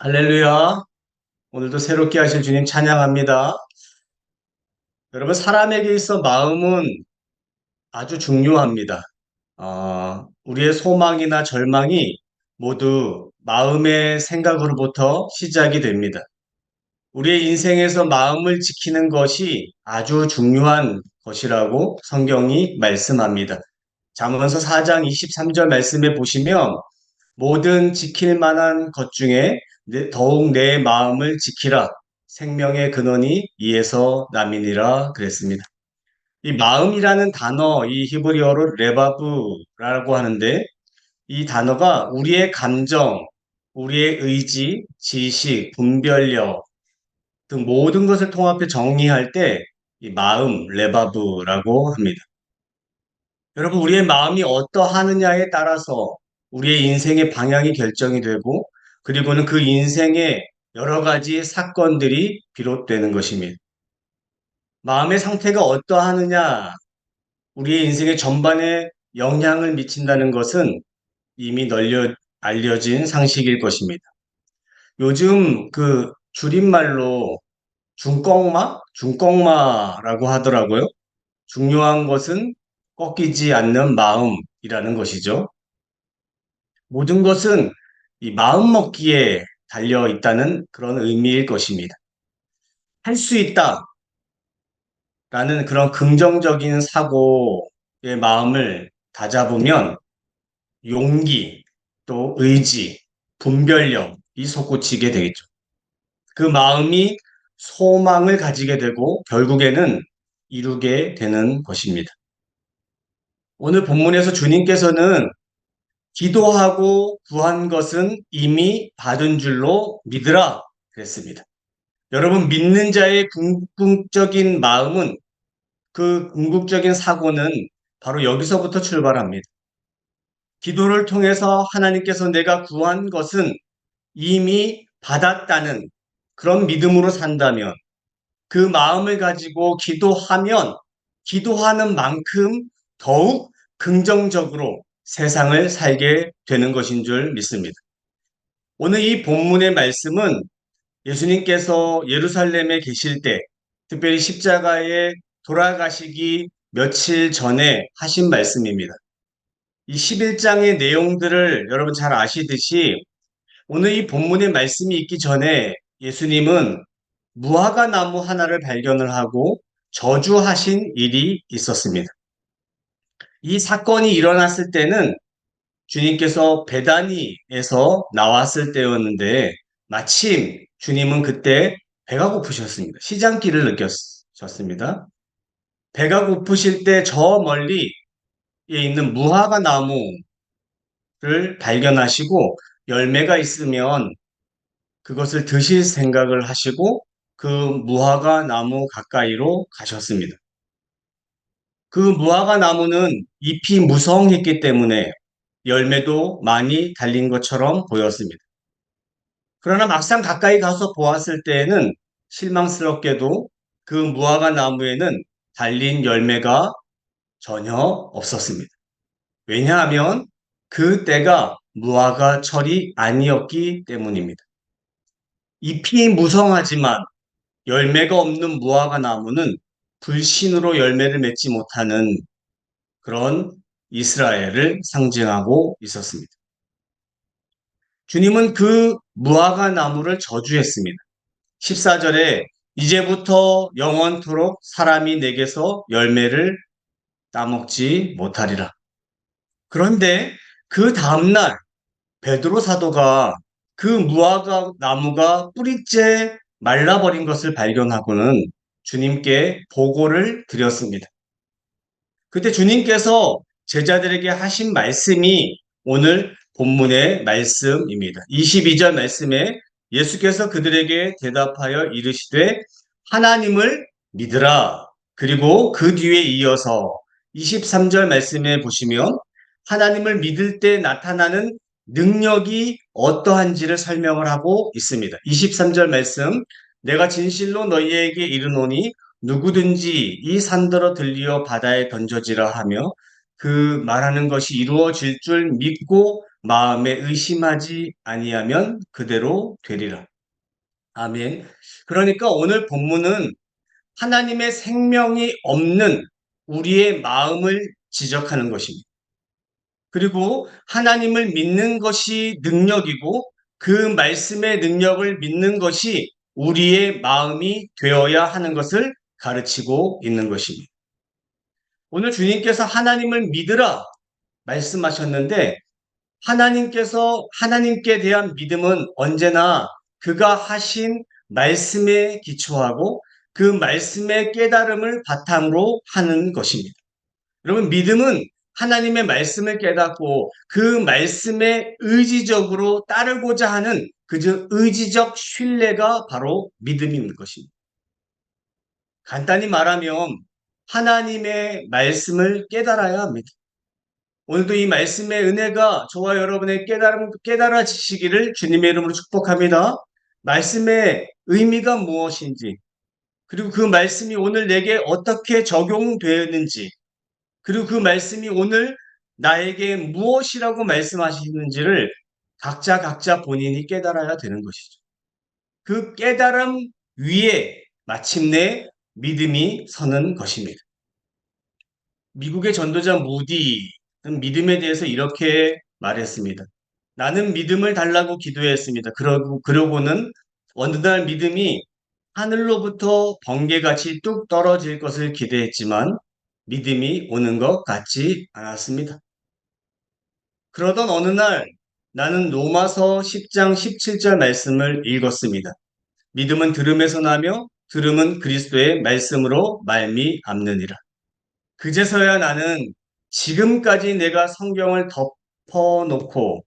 할렐루야. 오늘도 새롭게 하실 주님 찬양합니다. 여러분, 사람에게 있어 마음은 아주 중요합니다. 우리의 소망이나 절망이 모두 마음의 생각으로부터 시작이 됩니다. 우리의 인생에서 마음을 지키는 것이 아주 중요한 것이라고 성경이 말씀합니다. 잠언서 4장 23절 말씀에 보시면 모든 지킬 만한 것 중에 더욱 내 마음을 지키라. 생명의 근원이 이에서 남이니라 그랬습니다. 이 마음이라는 단어, 이 히브리어로 레바브라고 하는데 이 단어가 우리의 감정, 우리의 의지, 지식, 분별력 등 모든 것을 통합해 정리할 때 이 마음, 레바브라고 합니다. 여러분, 우리의 마음이 어떠하느냐에 따라서 우리의 인생의 방향이 결정이 되고, 그리고는 그 인생의 여러 가지 사건들이 비롯되는 것입니다. 마음의 상태가 어떠하느냐, 우리의 인생의 전반에 영향을 미친다는 것은 이미 알려진 상식일 것입니다. 요즘 그 줄임말로 중꺾마라고 하더라고요. 중요한 것은 꺾이지 않는 마음이라는 것이죠. 모든 것은 이 마음 먹기에 달려 있다는 그런 의미일 것입니다. 할 수 있다라는 그런 긍정적인 사고의 마음을 다잡으면 용기, 또 의지, 분별력이 솟구치게 되겠죠. 그 마음이 소망을 가지게 되고 결국에는 이루게 되는 것입니다. 오늘 본문에서 주님께서는 기도하고 구한 것은 이미 받은 줄로 믿으라 그랬습니다. 여러분, 믿는 자의 궁극적인 마음은 그 궁극적인 사고는 바로 여기서부터 출발합니다. 기도를 통해서 하나님께서 내가 구한 것은 이미 받았다는 그런 믿음으로 산다면 그 마음을 가지고 기도하면 기도하는 만큼 더욱 긍정적으로 세상을 살게 되는 것인 줄 믿습니다. 오늘 이 본문의 말씀은 예수님께서 예루살렘에 계실 때, 특별히 십자가에 돌아가시기 며칠 전에 하신 말씀입니다. 이 11장의 내용들을 여러분 잘 아시듯이 오늘 이 본문의 말씀이 있기 전에 예수님은 무화과 나무 하나를 발견을 하고 저주하신 일이 있었습니다. 이 사건이 일어났을 때는 주님께서 베다니에서 나왔을 때였는데 마침 주님은 그때 배가 고프셨습니다. 시장길을 느꼈습니다. 배가 고프실 때 저 멀리 있는 무화과 나무를 발견하시고 열매가 있으면 그것을 드실 생각을 하시고 그 무화과 나무 가까이로 가셨습니다. 그 무화과 나무는 잎이 무성했기 때문에 열매도 많이 달린 것처럼 보였습니다. 그러나 막상 가까이 가서 보았을 때에는 실망스럽게도 그 무화과 나무에는 달린 열매가 전혀 없었습니다. 왜냐하면 그 때가 무화과 철이 아니었기 때문입니다. 잎이 무성하지만 열매가 없는 무화과 나무는 불신으로 열매를 맺지 못하는 그런 이스라엘을 상징하고 있었습니다. 주님은 그 무화과 나무를 저주했습니다. 14절에 이제부터 영원토록 사람이 내게서 열매를 따먹지 못하리라. 그런데 그 다음날 베드로 사도가 그 무화과 나무가 뿌리째 말라버린 것을 발견하고는 주님께 보고를 드렸습니다. 그때 주님께서 제자들에게 하신 말씀이 오늘 본문의 말씀입니다. 22절 말씀에 예수께서 그들에게 대답하여 이르시되 하나님을 믿으라. 그리고 그 뒤에 이어서 23절 말씀에 보시면 하나님을 믿을 때 나타나는 능력이 어떠한지를 설명을 하고 있습니다. 23절 말씀, 내가 진실로 너희에게 이르노니 누구든지 이 산더러 들리어 바다에 던져지라 하며 그 말하는 것이 이루어질 줄 믿고 마음에 의심하지 아니하면 그대로 되리라. 아멘. 그러니까 오늘 본문은 하나님의 생명이 없는 우리의 마음을 지적하는 것입니다. 그리고 하나님을 믿는 것이 능력이고 그 말씀의 능력을 믿는 것이 우리의 마음이 되어야 하는 것을 가르치고 있는 것입니다. 오늘 주님께서 하나님을 믿으라 말씀하셨는데 하나님께 대한 믿음은 언제나 그가 하신 말씀에 기초하고 그 말씀의 깨달음을 바탕으로 하는 것입니다. 여러분, 믿음은 하나님의 말씀을 깨닫고 그 말씀에 의지적으로 따르고자 하는 그저 의지적 신뢰가 바로 믿음인 것입니다. 간단히 말하면 하나님의 말씀을 깨달아야 합니다. 오늘도 이 말씀의 은혜가 저와 여러분의 깨달아지시기를 주님의 이름으로 축복합니다. 말씀의 의미가 무엇인지, 그리고 그 말씀이 오늘 내게 어떻게 적용되었는지, 그리고 그 말씀이 오늘 나에게 무엇이라고 말씀하시는지를 각자 본인이 깨달아야 되는 것이죠. 그 깨달음 위에 마침내 믿음이 서는 것입니다. 미국의 전도자 무디는 믿음에 대해서 이렇게 말했습니다. 나는 믿음을 달라고 기도했습니다. 그러고는 어느 날 믿음이 하늘로부터 번개같이 뚝 떨어질 것을 기대했지만 믿음이 오는 것 같지 않았습니다. 그러던 어느 날 나는 로마서 10장 17절 말씀을 읽었습니다. 믿음은 들음에서 나며 들음은 그리스도의 말씀으로 말미암느니라. 그제서야 나는 지금까지 내가 성경을 덮어놓고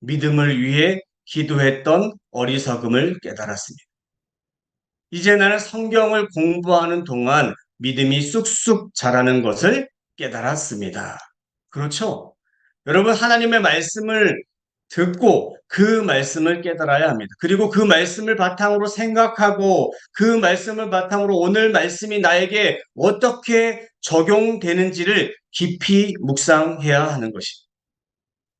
믿음을 위해 기도했던 어리석음을 깨달았습니다. 이제 나는 성경을 공부하는 동안 믿음이 쑥쑥 자라는 것을 깨달았습니다. 그렇죠? 여러분, 하나님의 말씀을 듣고 그 말씀을 깨달아야 합니다. 그리고 그 말씀을 바탕으로 생각하고 그 말씀을 바탕으로 오늘 말씀이 나에게 어떻게 적용되는지를 깊이 묵상해야 하는 것입니다.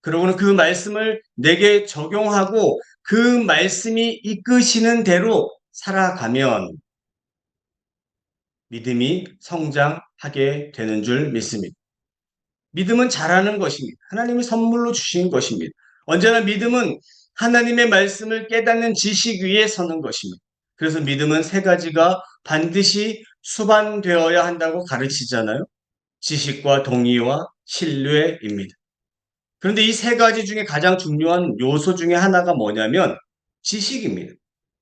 그러고는 그 말씀을 내게 적용하고 그 말씀이 이끄시는 대로 살아가면 믿음이 성장하게 되는 줄 믿습니다. 믿음은 잘하는 것입니다. 하나님이 선물로 주신 것입니다. 언제나 믿음은 하나님의 말씀을 깨닫는 지식 위에 서는 것입니다. 그래서 믿음은 세 가지가 반드시 수반되어야 한다고 가르치잖아요. 지식과 동의와 신뢰입니다. 그런데 이 세 가지 중에 가장 중요한 요소 중에 하나가 뭐냐면 지식입니다.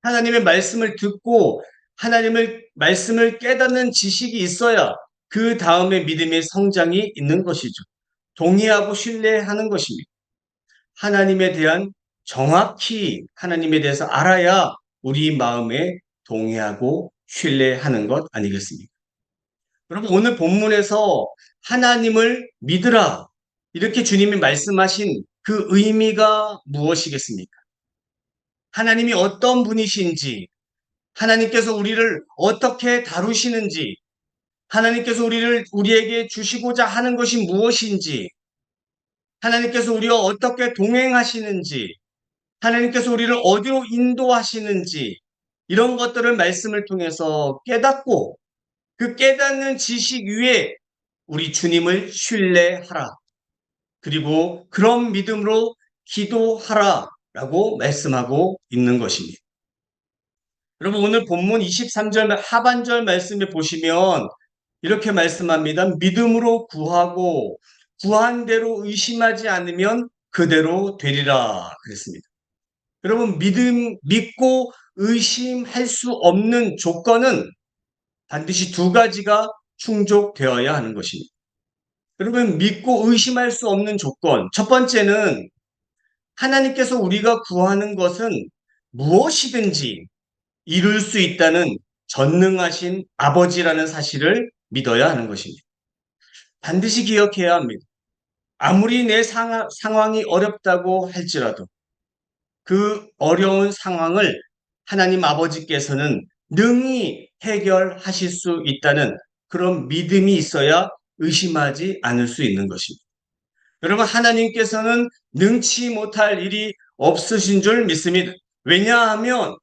하나님의 말씀을 듣고 하나님의 말씀을 깨닫는 지식이 있어야 그 다음에 믿음의 성장이 있는 것이죠. 동의하고 신뢰하는 것입니다. 하나님에 대한 정확히 하나님에 대해서 알아야 우리 마음에 동의하고 신뢰하는 것 아니겠습니까? 여러분, 오늘 본문에서 하나님을 믿으라 이렇게 주님이 말씀하신 그 의미가 무엇이겠습니까? 하나님이 어떤 분이신지, 하나님께서 우리를 어떻게 다루시는지, 하나님께서 우리에게 주시고자 하는 것이 무엇인지, 하나님께서 우리와 어떻게 동행하시는지, 하나님께서 우리를 어디로 인도하시는지, 이런 것들을 말씀을 통해서 깨닫고 그 깨닫는 지식 위에 우리 주님을 신뢰하라. 그리고 그런 믿음으로 기도하라라고 말씀하고 있는 것입니다. 여러분, 오늘 본문 23절 하반절 말씀에 보시면 이렇게 말씀합니다. 믿음으로 구하고 구한 대로 의심하지 않으면 그대로 되리라 그랬습니다. 여러분, 믿고 의심할 수 없는 조건은 반드시 두 가지가 충족되어야 하는 것입니다. 여러분, 믿고 의심할 수 없는 조건. 첫 번째는 하나님께서 우리가 구하는 것은 무엇이든지 이룰 수 있다는 전능하신 아버지라는 사실을 믿어야 하는 것입니다. 반드시 기억해야 합니다. 아무리 내 상황이 어렵다고 할지라도 그 어려운 상황을 하나님 아버지께서는 능히 해결하실 수 있다는 그런 믿음이 있어야 의심하지 않을 수 있는 것입니다. 여러분, 하나님께서는 능치 못할 일이 없으신 줄 믿습니다. 왜냐하면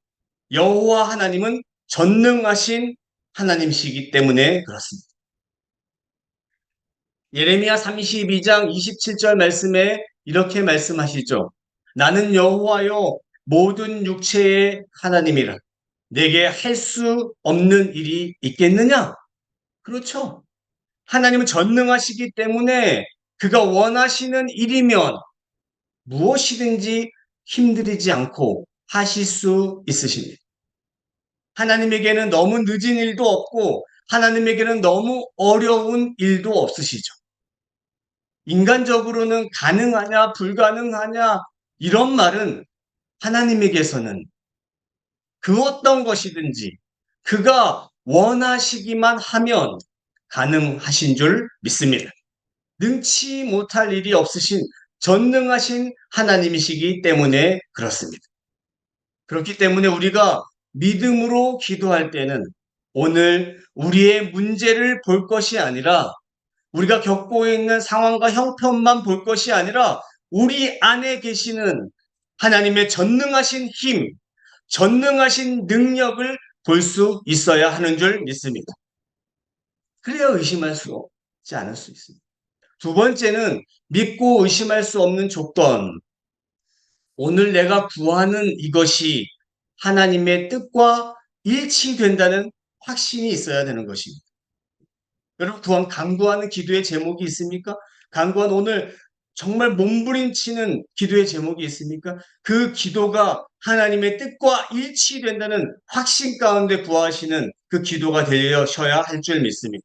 여호와 하나님은 전능하신 하나님이시기 때문에 그렇습니다. 예레미야 32장 27절 말씀에 이렇게 말씀하시죠. 나는 여호와여 모든 육체의 하나님이라. 내게 할 수 없는 일이 있겠느냐? 그렇죠. 하나님은 전능하시기 때문에 그가 원하시는 일이면 무엇이든지 힘들이지 않고 하실 수 있으십니다. 하나님에게는 너무 늦은 일도 없고 하나님에게는 너무 어려운 일도 없으시죠. 인간적으로는 가능하냐, 불가능하냐, 이런 말은 하나님에게서는 그 어떤 것이든지 그가 원하시기만 하면 가능하신 줄 믿습니다. 능치 못할 일이 없으신 전능하신 하나님이시기 때문에 그렇습니다. 그렇기 때문에 우리가 믿음으로 기도할 때는 오늘 우리의 문제를 볼 것이 아니라 우리가 겪고 있는 상황과 형편만 볼 것이 아니라 우리 안에 계시는 하나님의 전능하신 힘, 전능하신 능력을 볼 수 있어야 하는 줄 믿습니다. 그래야 의심할 수 없지 않을 수 있습니다. 두 번째는 믿고 의심할 수 없는 조건. 오늘 내가 구하는 이것이 하나님의 뜻과 일치된다는 확신이 있어야 되는 것입니다. 여러분, 간구하는 기도의 제목이 있습니까? 간구한 오늘 정말 몸부림치는 기도의 제목이 있습니까? 그 기도가 하나님의 뜻과 일치된다는 확신 가운데 구하시는 그 기도가 되셔야 할 줄 믿습니다.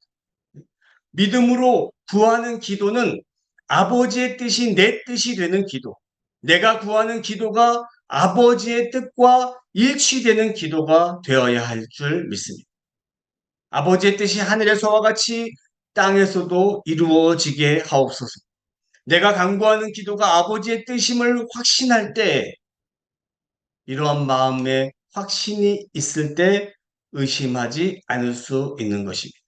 믿음으로 구하는 기도는 아버지의 뜻이 내 뜻이 되는 기도. 내가 구하는 기도가 아버지의 뜻과 일치되는 기도가 되어야 할 줄 믿습니다. 아버지의 뜻이 하늘에서와 같이 땅에서도 이루어지게 하옵소서. 내가 간구하는 기도가 아버지의 뜻임을 확신할 때, 이러한 마음에 확신이 있을 때 의심하지 않을 수 있는 것입니다.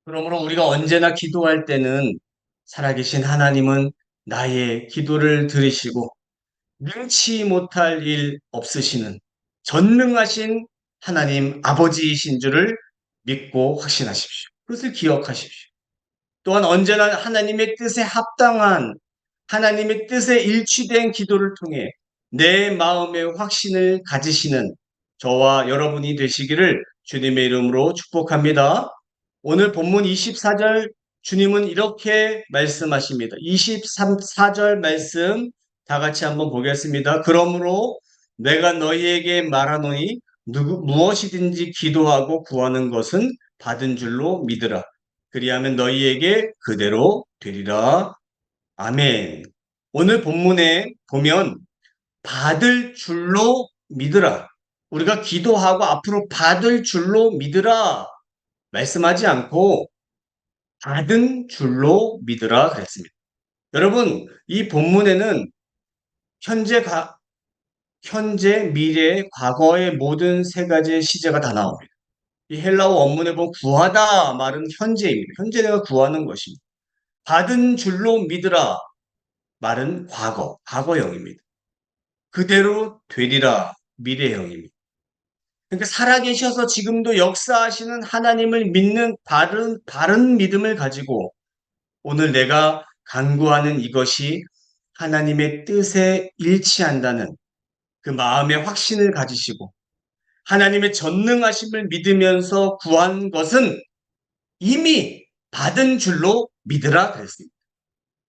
그러므로 우리가 언제나 기도할 때는 살아계신 하나님은 나의 기도를 들으시고 능치 못할 일 없으시는 전능하신 하나님 아버지이신 줄을 믿고 확신하십시오. 그것을 기억하십시오. 또한 언제나 하나님의 뜻에 합당한 하나님의 뜻에 일치된 기도를 통해 내 마음의 확신을 가지시는 저와 여러분이 되시기를 주님의 이름으로 축복합니다. 오늘 본문 24절 주님은 이렇게 말씀하십니다. 23절 말씀 다 같이 한번 보겠습니다. 그러므로 내가 너희에게 말하노니 무엇이든지 기도하고 구하는 것은 받은 줄로 믿으라. 그리하면 너희에게 그대로 되리라. 아멘. 오늘 본문에 보면 받을 줄로 믿으라. 우리가 기도하고 앞으로 받을 줄로 믿으라. 말씀하지 않고 받은 줄로 믿으라 그랬습니다. 여러분, 이 본문에는 현재, 현재, 미래, 과거의 모든 세 가지의 시제가 다 나옵니다. 이 헬라어 원문에 보면 구하다 말은 현재입니다. 현재 내가 구하는 것입니다. 받은 줄로 믿으라 말은 과거형입니다. 그대로 되리라 미래형입니다. 그러니까 살아계셔서 지금도 역사하시는 하나님을 믿는 바른 믿음을 가지고 오늘 내가 간구하는 이것이 하나님의 뜻에 일치한다는 그 마음의 확신을 가지시고 하나님의 전능하심을 믿으면서 구한 것은 이미 받은 줄로 믿으라 그랬습니다.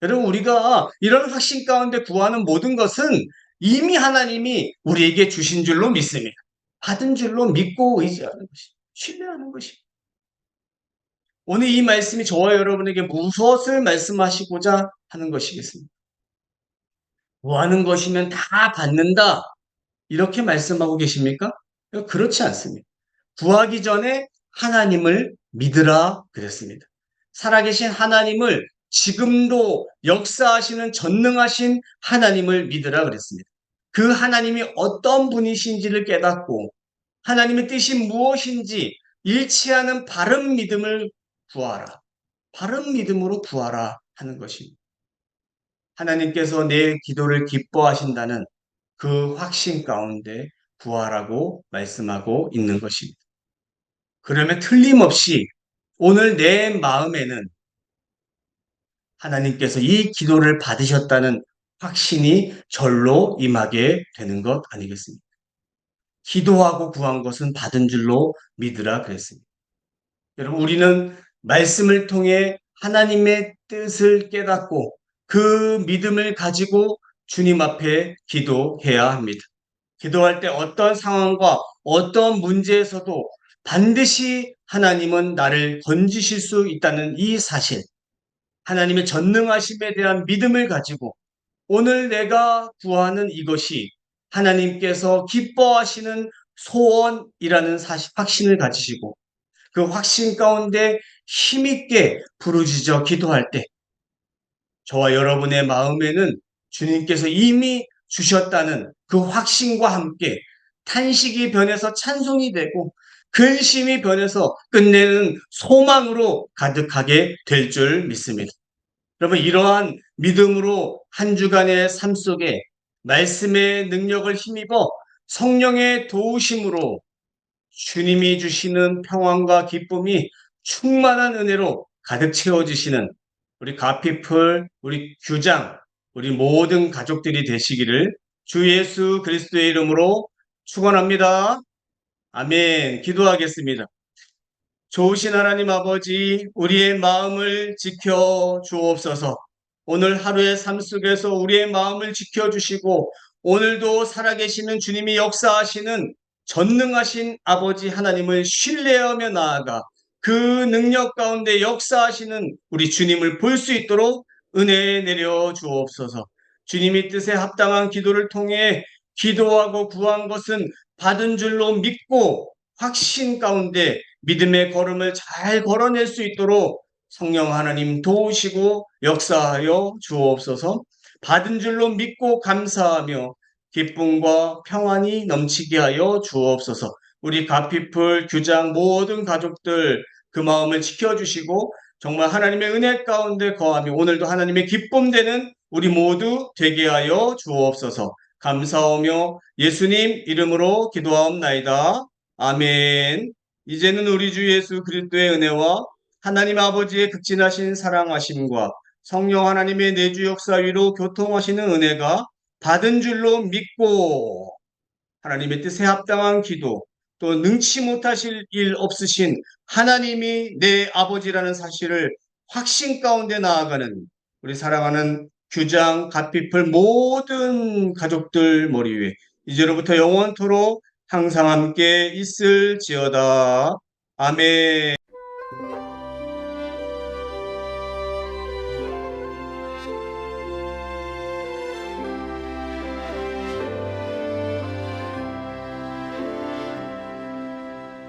여러분, 우리가 이런 확신 가운데 구하는 모든 것은 이미 하나님이 우리에게 주신 줄로 믿습니다. 받은 줄로 믿고 의지하는 것이, 신뢰하는 것이. 오늘 이 말씀이 저와 여러분에게 무엇을 말씀하시고자 하는 것이겠습니까? 구하는 것이면 다 받는다. 이렇게 말씀하고 계십니까? 그렇지 않습니다. 구하기 전에 하나님을 믿으라 그랬습니다. 살아계신 하나님을 지금도 역사하시는 전능하신 하나님을 믿으라 그랬습니다. 그 하나님이 어떤 분이신지를 깨닫고 하나님의 뜻이 무엇인지 일치하는 바른 믿음을 구하라. 바른 믿음으로 구하라 하는 것입니다. 하나님께서 내 기도를 기뻐하신다는 그 확신 가운데 구하라고 말씀하고 있는 것입니다. 그러면 틀림없이 오늘 내 마음에는 하나님께서 이 기도를 받으셨다는 확신이 절로 임하게 되는 것 아니겠습니까? 기도하고 구한 것은 받은 줄로 믿으라 그랬습니다. 여러분, 우리는 말씀을 통해 하나님의 뜻을 깨닫고 그 믿음을 가지고 주님 앞에 기도해야 합니다. 기도할 때 어떤 상황과 어떤 문제에서도 반드시 하나님은 나를 건지실 수 있다는 이 사실, 하나님의 전능하심에 대한 믿음을 가지고 오늘 내가 구하는 이것이 하나님께서 기뻐하시는 소원이라는 사실, 확신을 가지시고 그 확신 가운데 힘있게 부르짖어 기도할 때 저와 여러분의 마음에는 주님께서 이미 주셨다는 그 확신과 함께 탄식이 변해서 찬송이 되고 근심이 변해서 끝내는 소망으로 가득하게 될 줄 믿습니다. 여러분, 이러한 믿음으로 한 주간의 삶 속에 말씀의 능력을 힘입어 성령의 도우심으로 주님이 주시는 평안과 기쁨이 충만한 은혜로 가득 채워지시는 우리 가피풀, 우리 규장, 우리 모든 가족들이 되시기를 주 예수 그리스도의 이름으로 축원합니다. 아멘. 기도하겠습니다. 좋으신 하나님 아버지, 우리의 마음을 지켜 주옵소서. 오늘 하루의 삶 속에서 우리의 마음을 지켜주시고 오늘도 살아계시는 주님이 역사하시는 전능하신 아버지 하나님을 신뢰하며 나아가 그 능력 가운데 역사하시는 우리 주님을 볼 수 있도록 은혜 내려 주옵소서. 주님이 뜻에 합당한 기도를 통해 기도하고 구한 것은 받은 줄로 믿고 확신 가운데 믿음의 걸음을 잘 걸어낼 수 있도록 성령 하나님 도우시고 역사하여 주옵소서. 받은 줄로 믿고 감사하며 기쁨과 평안이 넘치게 하여 주옵소서. 우리 가피풀 규장 모든 가족들 그 마음을 지켜주시고 정말 하나님의 은혜 가운데 거하며 오늘도 하나님의 기쁨 되는 우리 모두 되게 하여 주옵소서. 감사하며 예수님 이름으로 기도하옵나이다. 아멘. 이제는 우리 주 예수 그리스도의 은혜와 하나님 아버지의 극진하신 사랑하심과 성령 하나님의 내주 역사 위로 교통하시는 은혜가 받은 줄로 믿고 하나님의 뜻에 합당한 기도 또 능치 못하실 일 없으신 하나님이 내 아버지라는 사실을 확신 가운데 나아가는 우리 사랑하는 규장, 갓피플 모든 가족들 머리 위에 이제로부터 영원토록 항상 함께 있을지어다. 아멘.